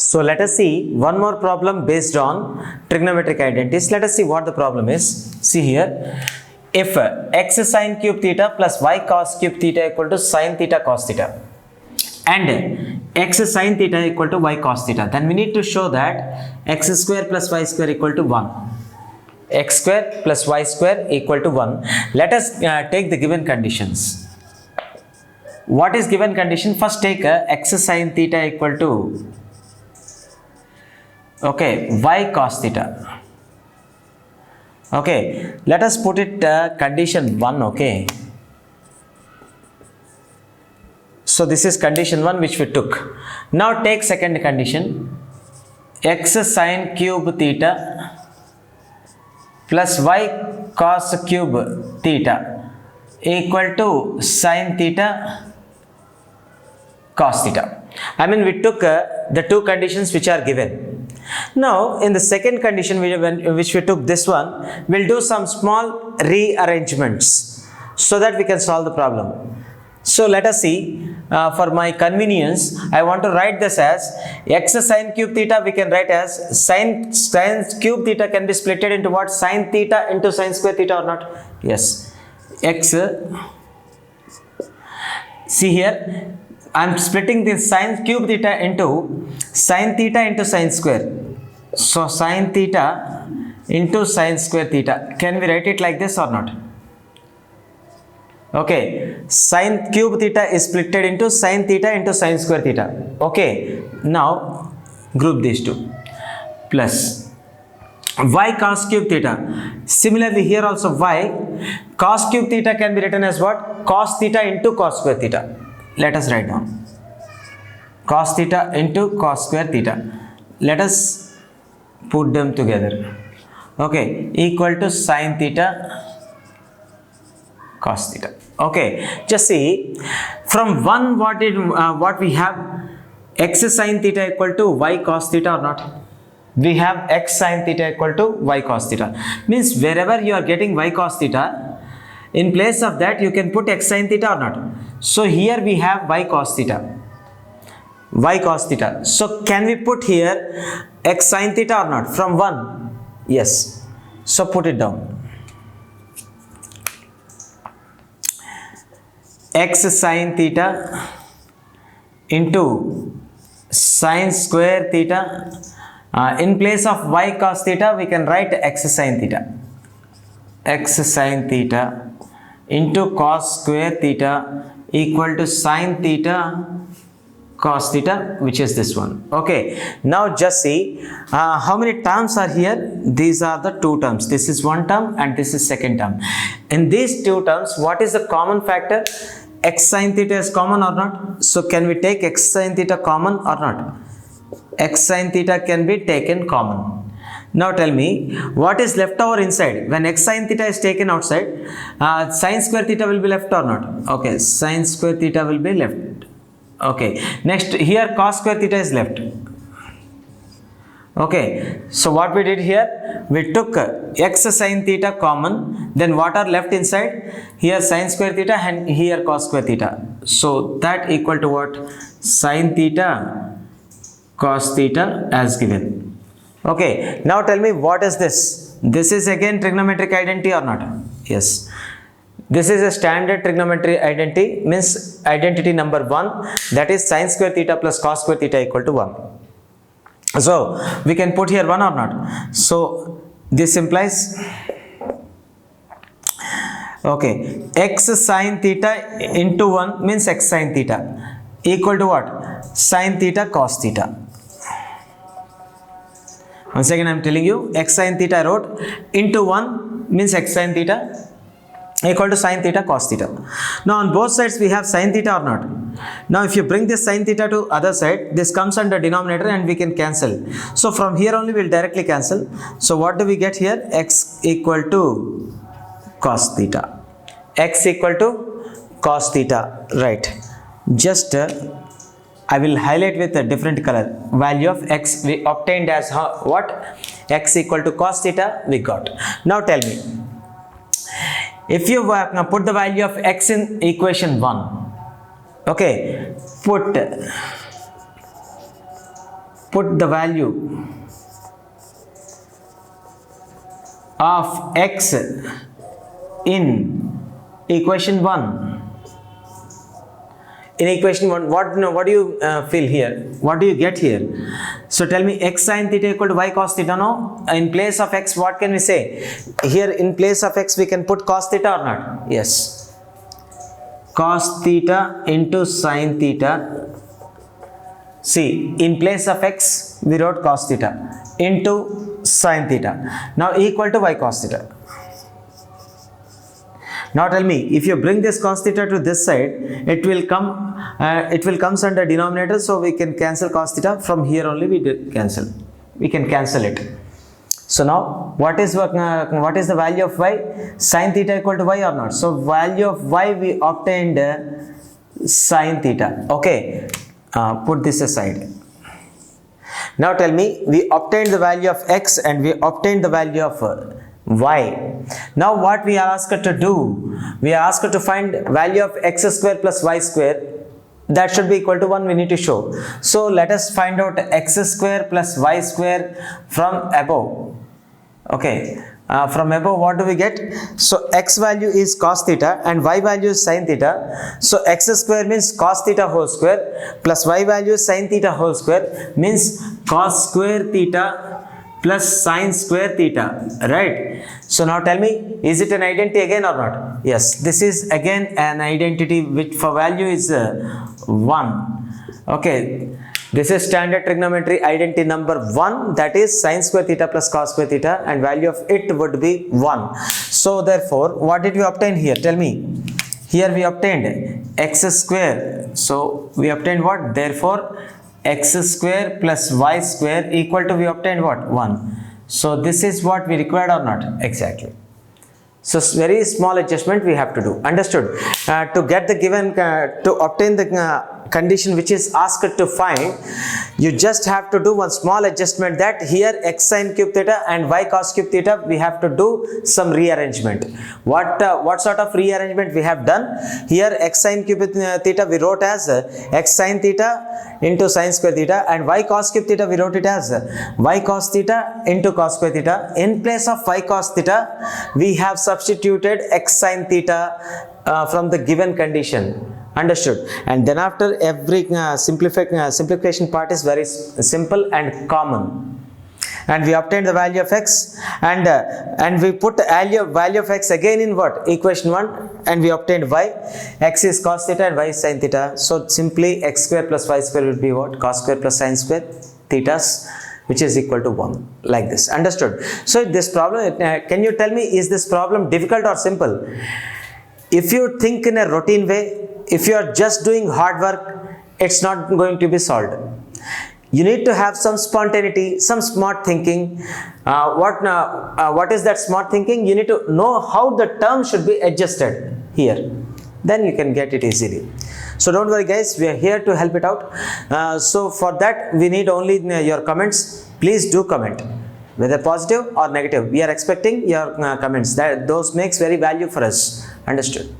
So let us see one more problem based on trigonometric identities. Let us see what the problem is. See here, if x sine cube theta plus y cos cube theta equal to sine theta cos theta and x sine theta equal to y cos theta, then we need to show that x square plus y square equal to 1. X square plus y square equal to 1. Let us take the given conditions. What is given condition? First take x sine theta equal to y cos theta. Let us put it condition 1. So this is condition 1 which we took. Now take second condition, x sine cube theta plus y cos cube theta equal to sine theta cos theta. I mean, we took the two conditions which are given. Now in the second condition which we took this one, we'll do some small rearrangements so that we can solve the problem. So let us see, for my convenience I want to write this as x sine cube theta. We can write as sine cube theta can be splitted into what? Sine theta into sine square theta or not? Yes. X, see here, I am splitting this sine cube theta into sine theta into sine square. So sine theta into sine square theta. Can we write it like this or not? Sine cube theta is splitted into sine theta into sine square theta. Now group these two plus y cos cube theta. Similarly here also y cos cube theta can be written as what? Cos theta into cos square theta. Let us write down cos theta into cos square theta. Let us put them together. Equal to sine theta cos theta. Just see, from 1 what we have? X sine theta equal to y cos theta or not? We have x sine theta equal to y cos theta. Means wherever you are getting y cos theta, in place of that you can put x sine theta or not? So here we have y cos theta. Y cos theta. So can we put here x sine theta or not? From 1? Yes. So put it down. X sine theta into sine square theta. In place of y cos theta we can write x sine theta. X sine theta into cos square theta equal to sine theta cos theta, which is this one. Now just see how many terms are here. These are the two terms. This is one term and this is second term. In these two terms, what is the common factor? X sine theta is common or not? So can we take x sine theta common or not? X sine theta can be taken common. Now tell me, what is left over inside? When x sine theta is taken outside, sine square theta will be left or not? Sine square theta will be left. Next here cos square theta is left. So what we did here, we took x sine theta common, then what are left inside? Here sine square theta and here cos square theta. So that equal to what? Sine theta cos theta as given. Now tell me, what is this? This is again trigonometric identity or not? Yes. This is a standard trigonometry identity, means identity number 1, that is sine square theta plus cos square theta equal to 1. So we can put here 1 or not? So this implies x sine theta into 1 means x sine theta equal to what? Sine theta cos theta. Once again I am telling you, x sine theta I wrote, into 1 means x sine theta equal to sine theta cos theta. Now on both sides we have sine theta or not? Now if you bring this sine theta to other side, this comes under denominator and we can cancel. So from here only we will directly cancel. So what do we get here? X equal to cos theta. X equal to cos theta. Right. Just I will highlight with a different color. Value of x we obtained as what? X equal to cos theta we got. Now tell me, if you put the value of x in equation 1, put put the value of x in equation 1. In equation 1, what do you feel here? What do you get here? So tell me, x sin theta equal to y cos theta, no? In place of x, what can we say? Here in place of x, we can put cos theta or not? Yes. Cos theta into sin theta. See, in place of x, we wrote cos theta into sin theta. Now equal to y cos theta. Now tell me, if you bring this cos theta to this side, it will comes under denominator, so we can cancel cos theta. From here only we can cancel it. So now what is the value of y? Sin theta equal to y or not? So value of y, we obtained sin theta. Okay, put this aside. Now tell me, we obtained the value of x and we obtained the value of y. Now what we are asked to do? We are asked to find value of x square plus y square. That should be equal to 1, we need to show. So let us find out x square plus y square from above. Okay, from above what do we get? So x value is cos theta and y value is sin theta. So x square means cos theta whole square plus y value is sin theta whole square, means cos square theta plus sin square theta, right? So now tell me, is it an identity again or not? Yes, this is again an identity which for value is 1. Okay, this is standard trigonometry identity number 1, that is sin square theta plus cos square theta, and value of it would be 1. So therefore, what did we obtain here? Tell me. Here we obtained x square. So we obtained what? Therefore x square plus y square equal to, we obtained what? 1. So this is what we required or not? Exactly. So very small adjustment we have to do. Understood? To get the given, to obtain the condition which is asked to find, you just have to do one small adjustment, that here x sin cube theta and y cos cube theta, we have to do some rearrangement. What sort of rearrangement we have done? Here x sin cube theta we wrote as x sin theta into sin square theta, and y cos cube theta we wrote it as y cos theta into cos square theta. In place of y cos theta, we have substituted x sin theta from the given condition. Understood? And then after every simplification part is very simple and common. And we obtained the value of x, and we put value of x again in what? Equation 1, and we obtained y. X is cos theta and y is sin theta. So simply x square plus y square would be what? Cos square plus sin square thetas, which is equal to 1, like this. Understood? So this problem, can you tell me, is this problem difficult or simple? If you think in a routine way, if you are just doing hard work, it's not going to be solved. You need to have some spontaneity, some smart thinking. What is that smart thinking? You need to know how the term should be adjusted here. Then you can get it easily. So don't worry guys, we are here to help it out. So for that, we need only your comments. Please do comment, whether positive or negative. We are expecting your comments. Those makes very value for us. Understood?